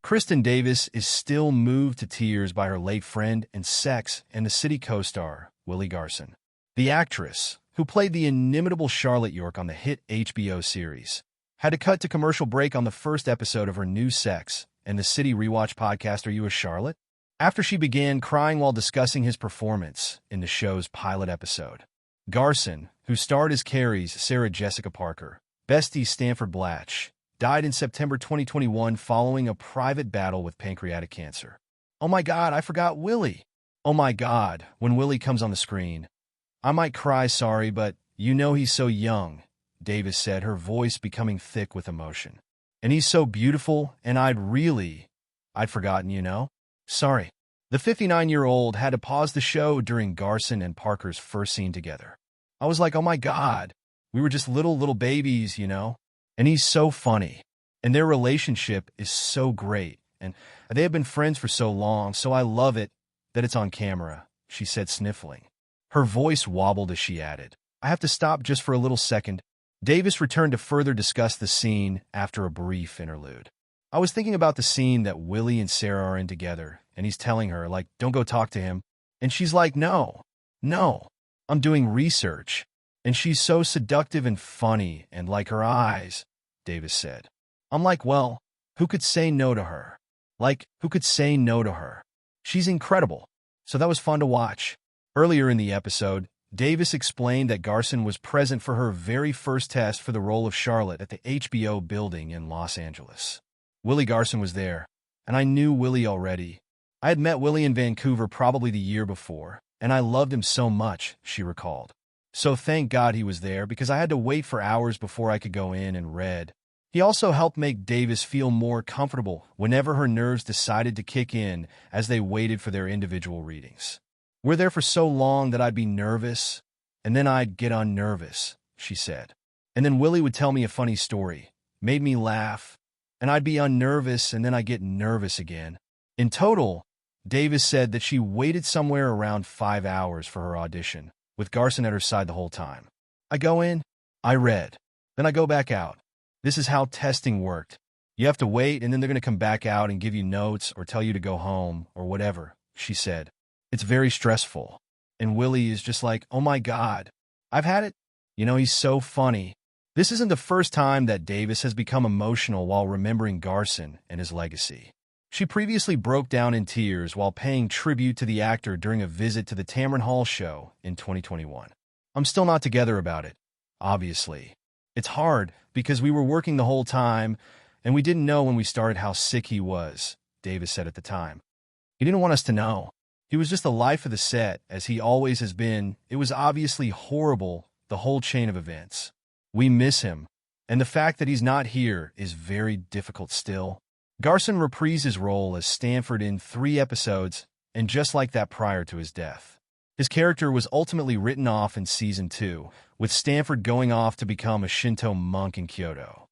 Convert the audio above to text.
Kristin Davis is still moved to tears by her late friend and Sex and the City co-star, Willie Garson. The actress, who played the inimitable Charlotte York on the hit HBO series, had to cut to commercial break on the first episode of her new Sex and the City rewatch podcast, Are You a Charlotte?, after she began crying while discussing his performance in the show's pilot episode. Garson, who starred as Carrie's Sarah Jessica Parker, bestie Stanford Blatch, died in September 2021 following a private battle with pancreatic cancer. Oh my God, I forgot Willie. Oh my God, when Willie comes on the screen. I might cry, sorry, but you know he's so young, Davis said, her voice becoming thick with emotion. And he's so beautiful, and I'd forgotten, you know? Sorry. The 59-year-old had to pause the show during Garson and Parker's first scene together. I was like, oh my God, we were just little babies, you know? And he's so funny. And their relationship is so great. And they have been friends for so long, so I love it that it's on camera, she said, sniffling. Her voice wobbled as she added, I have to stop just for a little second. Davis returned to further discuss the scene after a brief interlude. I was thinking about the scene that Willie and Sarah are in together, and he's telling her, like, don't go talk to him. And she's like, no, I'm doing research. And she's so seductive and funny, and like her eyes, Davis said. I'm like, well, who could say no to her? Who could say no to her? She's incredible. So that was fun to watch. Earlier in the episode, Davis explained that Garson was present for her very first test for the role of Charlotte at the HBO building in Los Angeles. Willie Garson was there, and I knew Willie already. I had met Willie in Vancouver probably the year before, and I loved him so much, she recalled. So thank God he was there, because I had to wait for hours before I could go in and read. He also helped make Davis feel more comfortable whenever her nerves decided to kick in as they waited for their individual readings. We're there for so long that I'd be nervous, and then I'd get unnervous, she said. And then Willie would tell me a funny story, made me laugh, and I'd be unnervous, and then I'd get nervous again. In total, Davis said that she waited somewhere around 5 hours for her audition, with Garson at her side the whole time. I go in, I read, then I go back out. This is how testing worked. You have to wait, and then they're going to come back out and give you notes or tell you to go home or whatever, she said. It's very stressful. And Willie is just like, oh my God, I've had it. You know, he's so funny. This isn't the first time that Davis has become emotional while remembering Garson and his legacy. She previously broke down in tears while paying tribute to the actor during a visit to the Tamron Hall show in 2021. I'm still not together about it, obviously. It's hard because we were working the whole time, and we didn't know when we started how sick he was, Davis said at the time. He didn't want us to know. He was just the life of the set, as he always has been. It was obviously horrible, the whole chain of events. We miss him, and the fact that he's not here is very difficult still. Garson reprised his role as Stanford in 3 episodes, and just like that prior to his death. His character was ultimately written off in Season 2, with Stanford going off to become a Shinto monk in Kyoto.